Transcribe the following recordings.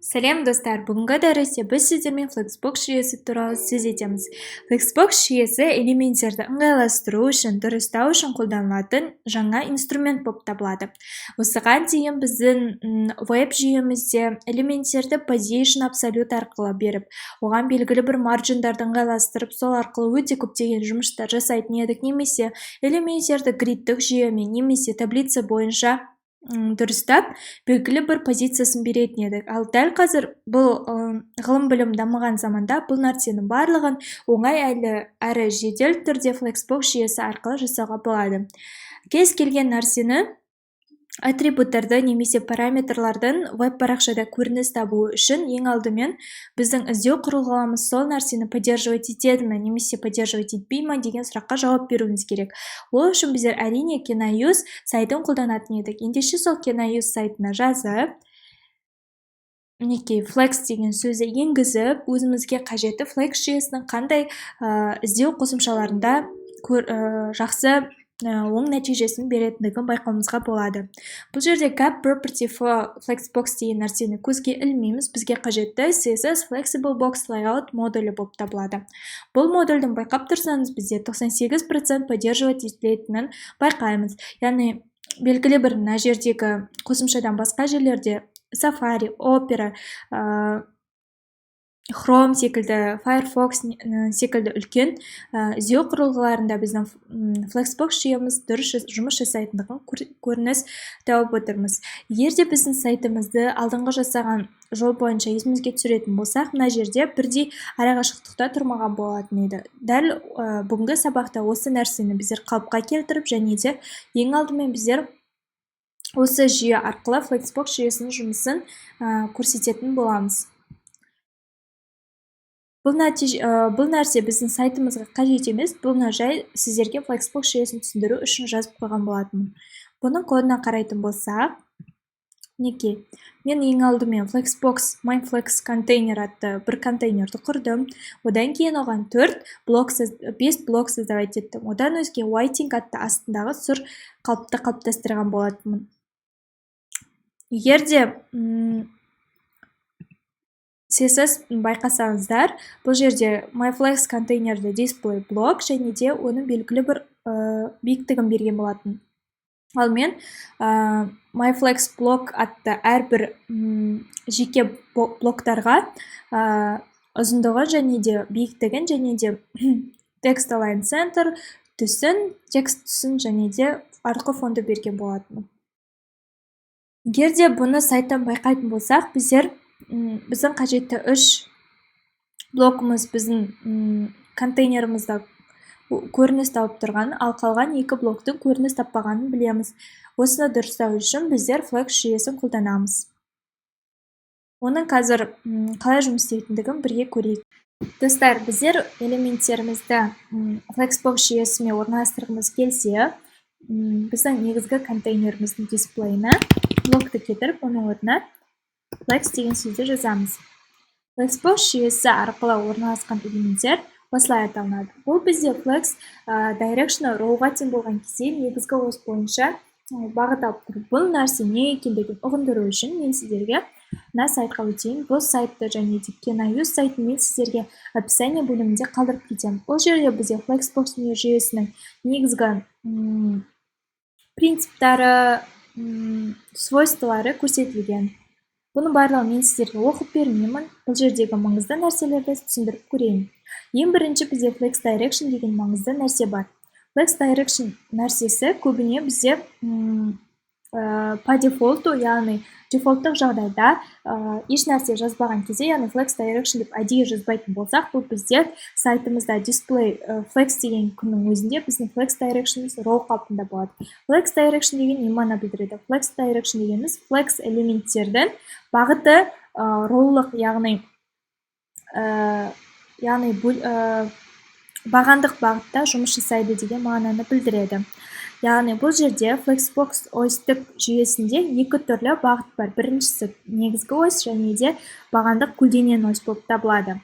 Сәлем достар, бүгінгі дәрісте біз сіздермен Flexbox жүйесі туралы сөз етеміз. Flexbox жүйесі элементтерді ыңғайластыру үшін, дұрыстау үшін қолданылатын жаңа инструмент болып табылады. Осыған дейін біздің веб жүйемізде элементтерді position absolute арқылы беріп, оған белгілі бір маржиндарды ыңғайластырып, сол арқылы өте көптеген жұмыстар жасайтын едік, немесе элементтерді гридтік жүйемен немесе таблица бойынша дұрыстап белгілі бір позициясын беретін едік. Ал дәл қазір бұл ғылым білім дамыған заманда бұл нәрсенің барлығын оңай әрі жедел түрде Flexbox жүйесі арқылы жасауға болады. Кез келген нәрсені атрибуттарды немесе параметрлардың веб-парақшада көрініс табуы үшін ең алдымен біздің іздеу құрылғымыз сол нәрсені поддерживать етеді ме немесе поддерживать етпей ме деген сұраққа жауап беруіміз керек. Ол үшін біздер әрине Kenaus сайтын қолданатын едік. Ендеше сол Kenaus сайтына жазып, мінекей Flex деген сөзді енгізіп, өзімізге қажетті Flex жүйесінің қандай іздеу қосымшаларында жақсы оң нәтижесін беретіндігін байқауымызға болады. Бұл жерде Gap Property for Flexbox деген нәрсені көзге ілмейміз, бізге қажетті CSS Flexible Box Layout модулі болып табылады. Бұл модульдің байқап тұрсаңыз, бізде 98% поддерживать етілетінін байқаймыз. Яғни белгілі бір мына жердегі қосымшадан басқа жерлерде Safari, Opera, Chrome секілді, Firefox секілді үлкен іздеу құрылғыларында біздің Flexbox жүйеміз дұрыс жұмыс жасайтындығын көрініс тауып отырмыз. Егер де біздің сайтымызды алдыңғы жасаған жол бойынша есімізге түсіретін болсақ, мына жерде бірдей арақашықтықта тұрмаған болатын еді. Дәл бүгінгі сабақта осы нәрсені біздер қалыпқа келтіріп, және де ең алдымен біздер осы жүйе арқылы Flexbox жүйесінің жұмысын көрсететін боламыз. Бұл нәрсе біздің сайтымызға қажет емес, бұл жай сіздерге Flexbox жүйесін түсіндіру үшін жазып қойған болатынмын. Бұның кодына қарайтын болсақ, неке, мен ең алдымен Flexbox MyFlex контейнер атты бір контейнерді құрдым. Одан кейін оған 5 блок создавать еттім. Одан өзге whiting атты астындағы сұр қалыпты қалыптастырған болатынмын. Егер де CSS байқасаңыздар, бұл жерде MyFlex контейнерді display блок және де оның белгілі бір биіктігін берген болатын. Ал мен MyFlex блок атты әрбір жеке блоктарға ұзындығын және де биіктігін және де text align center түсін, текст түсін және де арқы фонды берген болатын. Егер де бұны сайттан байқайтын болсақ, біздің қажетті 3 блокымыз біздің контейнерімізді көрініс тауып тұрған, ал қалған 2 блоктың көрініс таппағанын білеміз. Осыны дұрыстау үшін біздер Flex жүйесін қолданамыз. Оның қазір қалай жұмыс істейтіндігін бірге көрейік. Достар, біздер элементтерімізді Flexbox жүйесімен орналастырғымыз келсе, біздің негізгі контейнеріміздің дисплейіне блокты кетіріп, оның орнына Flex деген сөзді жазамыз. Flexbox жүйесі арқылы орналасқан элементтер осылай аталынады. Бұл бізде Flex Direction роуға тең болған кезде негізгі ось бойынша бағыт алып тұр. Бұл нәрсе не екендігін ұғындыру үшін мен сіздерге мына сайтқа өтейін. Бұл сайтты және де Kenaus сайтын мен сіздерге описание бөлімінде қалдырып кетемін. Ол жерде бізде Flexbox жүйесінің негізгі принциптары, свойстволары көрсетілген. Бұның барлығын мен сіздерге оқып бермеймін. Бұл жердегі маңызды нәрселерді түсіндіріп көрейін. Ең бірінші бізде Flex Direction деген маңызды нәрсе бар. Flex Direction нәрсесі көбіне бізде по дефолту, яғни дефолттық жағдайда еш нәрсе жазбаған кезде, яғни Flex Direction деп әдейі жазбайтын болсақ, бұл бізде сайтымызда display Flex деген күннің өзінде біздің Flex Direction роу қалпында болады. Flex Direction деген не мағына білдіреді? Flex Direction дегеніміз Flex элементтердің бағыты роулық, яғни бағандық бағытта жұмыс жасайды деген мағынаны білдіреді. Яғни бұл жерде Flexbox ойстік жүйесінде 2 түрлі бағыт бар. Біріншісі негізгі ось және де бағандық көлденең ось болып табылады.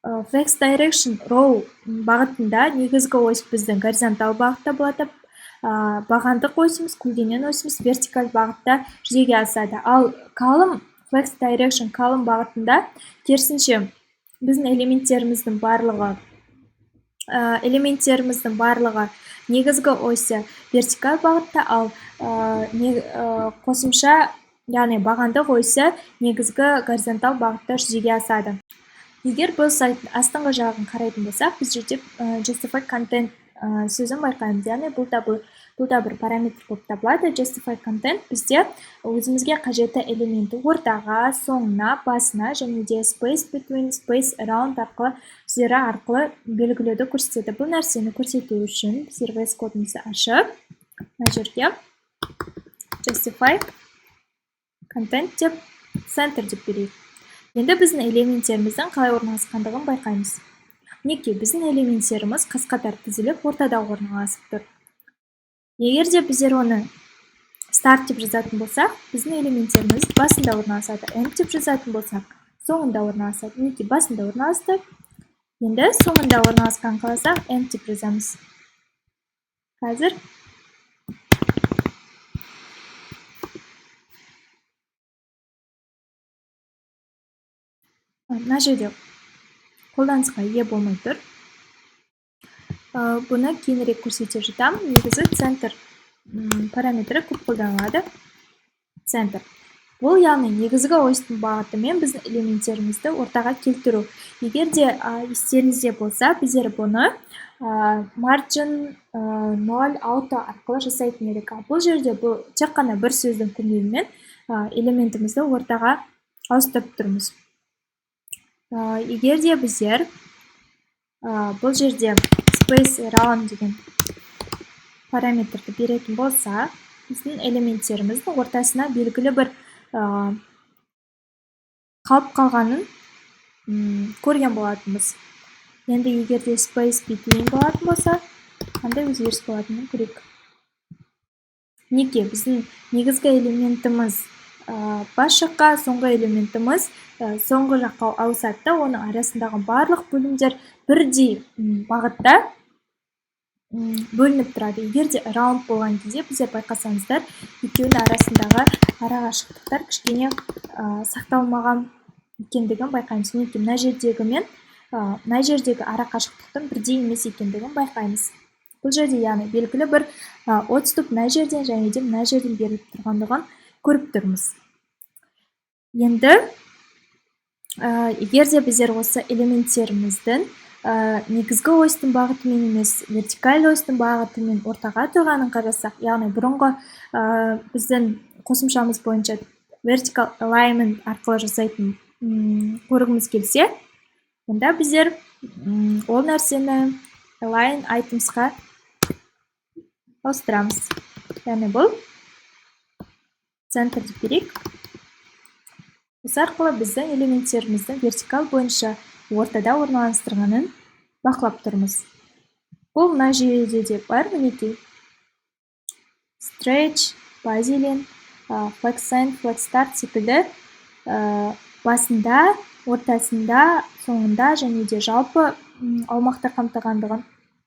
Flex Direction row бағытында негізгі ось біздің горизонтал бағытта болады, бағандық осіміз, көлденең осіміз вертикаль бағытта жүзеге асады. Ал колumn flex direction column бағытында, керісінше біздің элементтеріміздің барлығы негізгі осі вертикаль бағытта, ал қосымша, яғни бағандық осі негізгі горизонтал бағытта жүзеге асады. Егер бұл сайттың астыңғы жағын қарайтын болсақ, біз жерде justify content сөзін байқаймыз. Яғни бұл да бір параметр болып табылады. Justify content бізде өзімізге қажетті элементі ортаға, соңына, басына және де space between, space around арқылы белгілеуді көрсетеді. Бұл нәрсені көрсету үшін біз VS кодымызды ашып, мына жерге justify content деп center деп берейік. Енді біздің элементтеріміздің қалай орналасқандығын байқаймыз. Неке біздің элементтеріміз қаз-қатар тізіліп ортада орналасып тұр. Егер де біздер оны start деп жазатын болсақ, біздің элементтеріміз басында орналасады. End деп жазатын болсақ, соңында орналасады. Неке басында орналасты. Енді соңында орналасқан қаласақ, end деп жазамыз. Қазір мына жерде қолданысқа ие болмай тұр. Бұны кейінірек көрсете жатамын. Негізі центр параметрі көп қолданылады. Центр. Бұл яғни негізгі осьтың бағытымен біздің элементтерімізді ортаға келтіру. Егер де естеріңізде болса, біздер бұны margin 0 auto арқылы жасайтын едік. Бұл жерде бұл тек қана бір сөздің көмегімен элементімізді ортаға ауыстырып тұрмыз. Егер де біздер бұл жерде space around деген параметрді беретін болса, біздің элементтеріміздің ортасына белгілі бір қалып қалғанын көрген болатынбыз. Енді егер де space between болатын болса, қандай өзгеріс болатынын көрейік. Неке біздің негізгі элементіміз бас жаққа, соңғы элементіміз соңғы жаққа ауысады да, оның арасындағы барлық бөлімдер бірдей бағытта бөлініп тұрады. Егер де round болған кезде біздер байқасаңыздар, екеуінің арасындағы арақашықтықтар кішкене сақталмаған екендігін байқаймыз. Неке мына жердегі арақашықтықтың бірдей емес екендігін байқаймыз. Бұл жерде яғни белгілі бір отступ мына жерден және де мына жерден беріліп тұрғандығын көріп тұрмыз. Енді егер де біздер осы элементтеріміздің негізгі осьтың бағытымен емес, вертикаль осьтың бағытымен ортаға тұрғанын қарасақ, яғни бұрынғы біздің қосымшамыз бойынша vertical alignment арқылы жасайтын көргіміз келсе, онда біздер ол нәрсені align itemsқа ауыстырамыз. Яғни бұл центр деп берейік. Осы арқылы біздің элементтеріміздің вертикаль бойынша ортада орналастырғанын бақылап тұрмыз. Бұл мына жүйеде де бар, мінекей. Stretch, Bazillion, Flex End, Flex Start секілді басында, ортасында, соңында және де жалпы аумақты қамтығандығын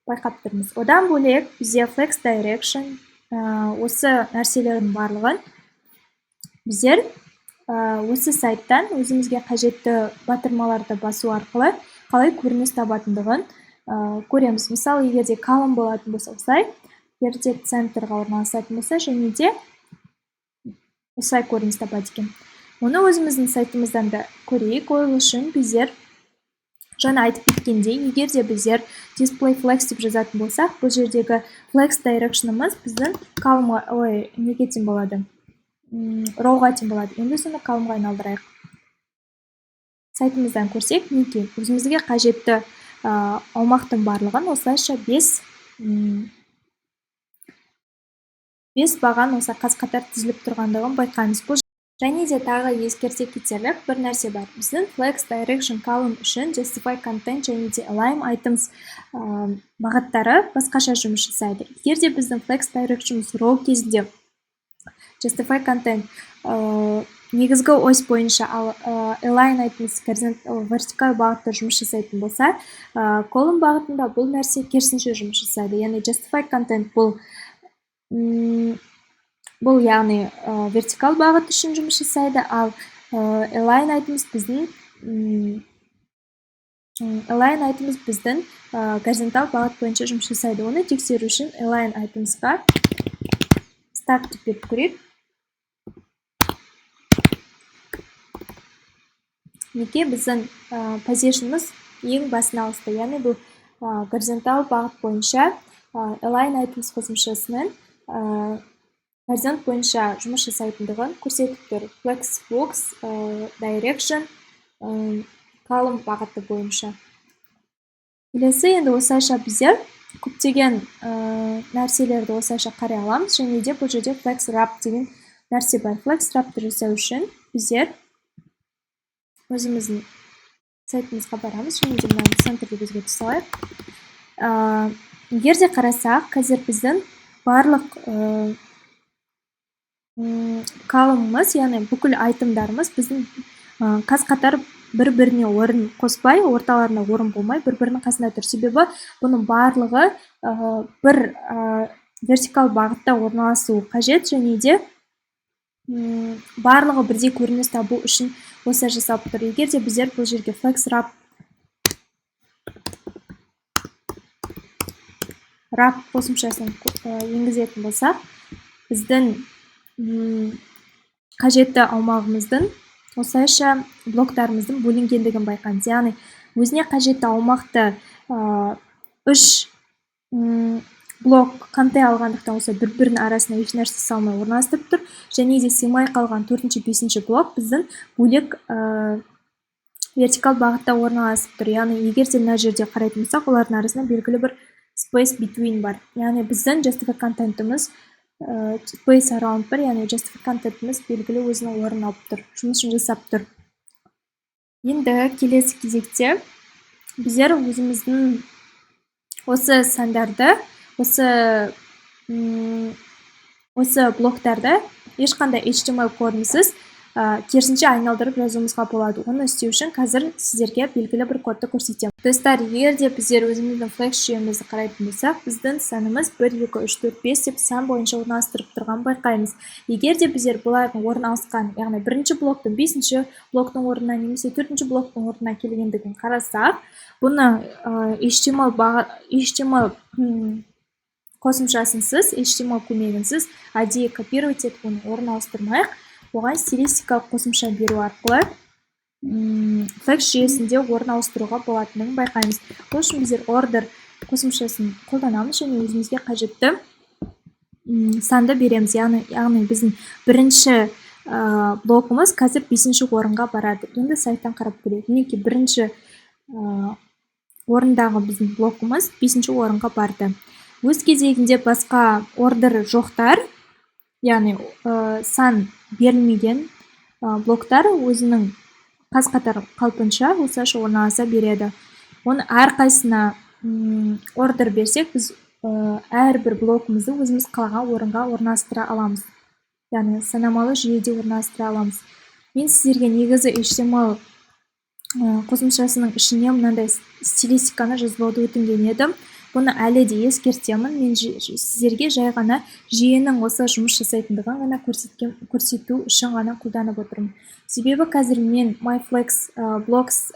байқап тұрмыз. Одан бөлек бізде Flex Direction осы нәрселердің барлығын біздер осы сайттан өзімізге қажетті батырмаларды басу арқылы қалай көрініс табатындығын көреміз. Мысалы, егер де колумн болатын болса, осылай, егер де центрға орналасатын болса, және де осылай көрініс табады екен. Оны өзіміздің сайтымыздан да көрейік. Ол үшін біздер жаңа айтып кеткендей, егер де біздер display flex деп жазатын болсақ, бұл жердегі flex direction'ымыз біздің колумнға, неге тең болады? Роуға тең болады. Енді соны колумнға айналдырайық. Сайтымыздан көрсек, неке өзімізге қажетті аумақтың барлығын осылайша 5 баған осы қаз-қатар тізіліп тұрғандығын байқаймыз. Бұл және де тағы ескерте кетерлік бір нәрсе бар. Біздің flex direction column үшін justify content және де align items бағыттары басқаша жұмыс жасайды. Егер де біздің flex direction row кезінде justify content негізгі ось бойынша, ал align items вертикаль бағытта жұмыс жасайтын болса, column бағытында бұл нәрсе керісінше жұмыс жасайды. Яғни justify content бұл яғни вертикаль бағыт үшін жұмыс жасайды, ал align айтымыз біздің горизонтал бағыт бойынша жұмыс жасайды. Оны тексеру үшін align айтымызға start деп беріп көрейік. Неге біздің позишнымыз ең басына ауысты. Яғни бұл горизонтал бағыт бойынша align айтымыз қосымшасының горизонт бойынша жұмыс жасайтындығын көрсетіп тұр. Flexbox, direction, column бағыты бойынша. Келесі енді осылайша біздер көптеген нәрселерді осылайша қарай аламыз. Және де бұл жерде FlexWrap деген нәрсе бар. FlexWrapты жасау үшін біздер өзіміздің сайтымызға барамыз. Және де мынаны центрді бізге салайық. Егер де қарасақ, қазір біздің барлық колумнымыз, яғни бүкіл айтымдарымыз біздің қаз-қатар бір-біріне орын қоспай, орталарына орын болмай, бір-бірінің қасында тұр. Себебі бұның барлығы бір вертикал бағытта орналасуы қажет, және де барлығы бірдей көрініс табу үшін осы жасалып тұр. Егер де біздер бұл жерге FlexWrap қосымшасын енгізетін болсақ, біздің қажетті аумағымыздың осылайша блоктарымыздың бөлінгендігін байқаймыз. Яғни өзіне қажетті аумақты 3 блок қамтай алғандықтан осы бір-бірінің арасына еш нәрсе салмай орналастырып тұр. Және де сыймай қалған 4-5 блок біздің бөлек вертикал бағытта орналасып тұр. Яғни егер де мына жерде қарайтын болсақ, олардың арасында белгілі бір space between бар. Яғни біздің justify контентіміз space around бар, яғни justify контентіміз белгілі өзінің орнын алып тұр, жұмысын жасап тұр. Енді келесі кезекте біздер өзіміздің осы сандарды, осы блоктарды ешқандай HTML кодынсыз керісінше айналдырып жазуымызға болады. Оны істеу үшін қазір сіздерге белгілі бір кодты көрсетемін. Достар, егер де біздер өзіміздің Flex жүйемізді қарайтын болсақ, біздің санымыз 1, 2, 3, 4, 5 деп сан бойынша орналастырып тұрған байқаймыз. Егер де біздер бұлардың орын алысқан, яғни бірінші блоктың 5-ші блоктың орнына немесе 4-ші блоктың орнына келгендігін қарасақ, бұны HTML қосымшасынсыз, HTML көмегінсіз әдейі копировать етіп оны орын ауыстырмайық, оған стилистикалық қосымша беру арқылы Flex жүйесінде орын ауыстыруға болатынын байқаймыз. Бұл үшін біздер order қосымшасын қолданамыз және өзімізге қажетті санды береміз. Яғни біздің бірінші блогымыз қазір 5-ші орынға барады. Енді сайттан қарап көрейік. Мінекей бірінші орындағы біздің блогымыз 5-ші орынға барды. Өз кезегінде басқа ордер жоқтар, яғни сан берілмеген блоктар өзінің қаз-қатар қалпынша осылайша орналаса береді. Оны әрқайсына ордер берсек, біз әрбір блогымызды өзіміз қалаған орынға орналастыра аламыз. Яғни санамалы жүйеде орналастыра аламыз. Мен сіздерге негізі HTML қосымшасының ішіне мынандай стилистиканы жазбауды өтінген едім. Бұны әлі де ескертемін. Мен сіздерге жай ғана жүйенің осы жұмыс жасайтындығын ғана көрсету үшін ғана қолданып отырмын. Себебі қазір мен MyFlex Blocks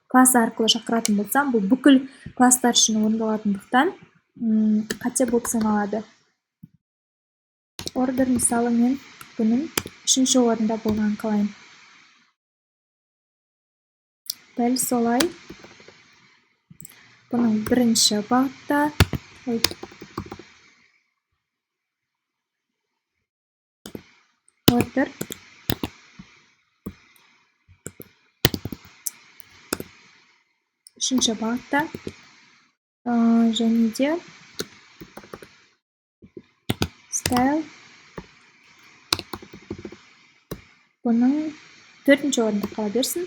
классы арқылы шақыратын болсам, бұл бүкіл класстар үшін орындалатындықтан қате болып саналады. Ордер мысалы мен бұның 3-ші орында болғанын қалаймын. Дәл солай бұның бірінші бағытта ордер үшінші бағытта және де style бұның 4-ші орында қала берсін,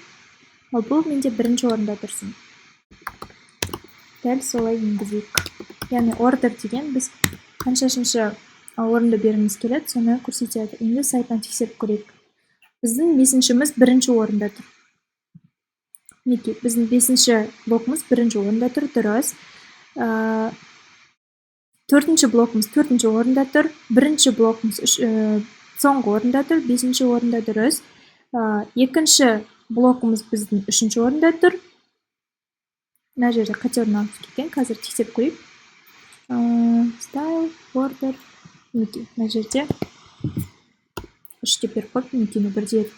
ал бұл менде 1-ші орында тұрсын. Дәл солай енгізейік. Яғни ордер деген біз қаншашыншы орынды бергіміз келеді, соны көрсетеді. Енді сайттан тексеріп көрейік. Біздің 5-шіміз 1-ші орында тұр. Неге? Біздің 5-ші блокымыз 1-ші орында тұр, дұрыс. 4-ші блокымыз 4-ші орында тұр. 1-ші блокымыз соңғы орында тұр, 5-ші орында дұрыс. Екінші блогымыз біздің 3-ші орында тұр. Мына жерде қате орналасып кеткен, қазір тексеріп көрейік. Style, border, мінекей, мына жерде 3 деп беріп қойып, мінекей, бірде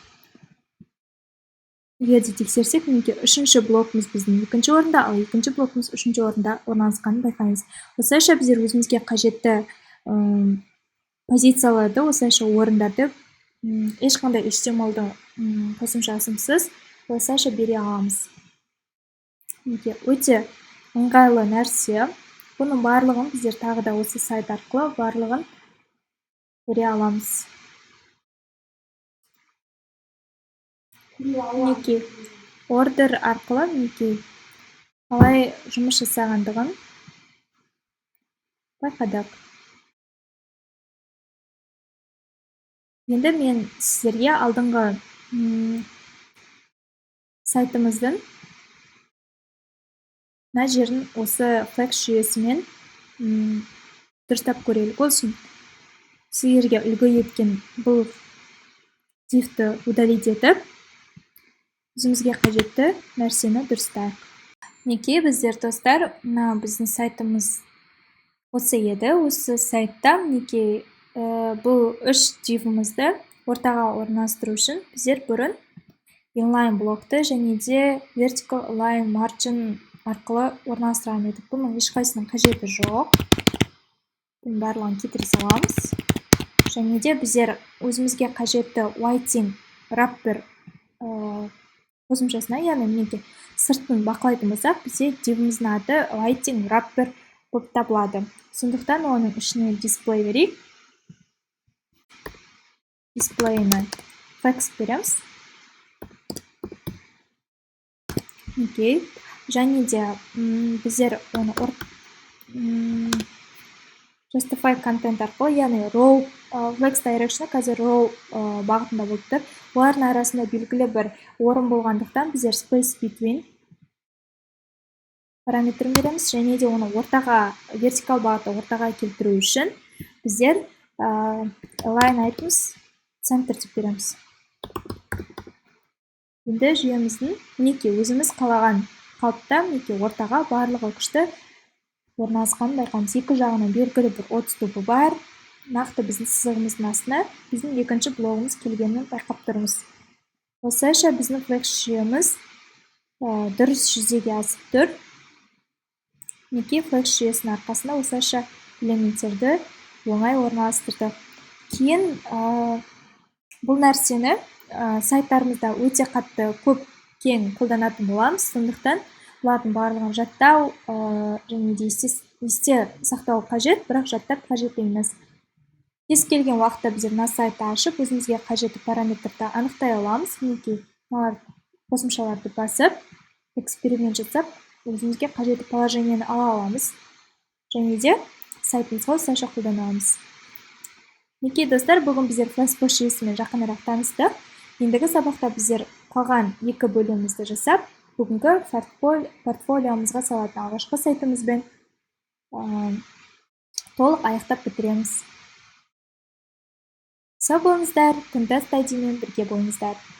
егер де тексерсек, мінекей, 3-ші блогымыз біздің 2-ші орында, ал 2-ші блогымыз 3-ші орында орналасқанын байқаймыз. Осылайша біздер өзімізге қажетті позицияларды, осылайша орындарды ешқандай HTML-ды қосымшасынсыз осылайша бере аламыз. Өте ыңғайлы нәрсе. Бұның барлығын біздер тағы да осы сайт арқылы барлығын көре аламыз. Мінекей, ордер арқылы мінекей қалай жұмыс жасағандығын байқадық. Енді мен сіздерге алдыңғы сайтымыздың мына жерін осы Flex жүйесімен дұрыстап көрелік болсын. Сіздерге үлгі еткен бұл дивті удалить етіп, өзімізге қажетті нәрсені дұрыстайық. Мінекей, біздер достар, біздің сайтымыз осы еді. Осы сайтта мінекей бұл 3 дивімізді ортаға орналастыру үшін біздер бұрын inline блокты және де vertical align margin арқылы орналастырған едік. Бұның ешқайсының қажеті жоқ. Бұның барлығын кетіре саламыз. Және де біздер өзімізге қажетті whiting wrapper қосымшасына, яғни мінекей сыртын бақылайтын болсақ, бізде дивіміздің аты whiting wrapper болып табылады. Сондықтан оның ішіне display берейік. Display'ны Flex береміз. Окей. Және де біздер оны justify content арқылы, яғни row, Flex direction'ы қазір row бағытында болып тұр. Олардың арасында белгілі бір орын болғандықтан біздер space between параметрін береміз, және де оны ортаға, вертикал бағытты ортаға келтіру үшін біздер align items center деп береміз. Енді жүйеміздің мінекей өзіміз қалаған қалыпта мінекей ортаға барлығы күшті орналасқанын байқаймыз. Екі жағынан белгілі бір отступы бар. Нақты біздің сызығымыздың астына біздің екінші блогымыз келгенін байқап тұрмыз. Осылайша біздің Flex жүйеміз дұрыс жүзеге асып тұр. Мінекей Flex жүйесінің арқасында осылайша элементтерді оңай орналастырды. Кейін бұл нәрсені сайттарымызда өте қатты көп кең қолданатын боламыз. Сондықтан бұлардың барлығын жаттау және де есте сақтау қажет, бірақ жаттап қажет емес. Кез келген уақытта біздер мына сайтты ашып, өзімізге қажетті параметрді анықтай аламыз. Мінекей қосымшаларды басып, эксперимент жасап, өзімізге қажетті положениені ала аламыз. Және де сайтымызға осылайша қолдана аламыз. Мінекей достар, бүгін біздер Flexbox жүйесімен жақынырақ таныстық. Ендігі сабақта біздер қалған 2 бөлімімізді жасап, бүгінгі портфолиомызға салатын алғашқы сайтымызбен толық аяқтап бітіреміз. Сау болыңыздар, Тыңдас Тайдимен бірге болыңыздар.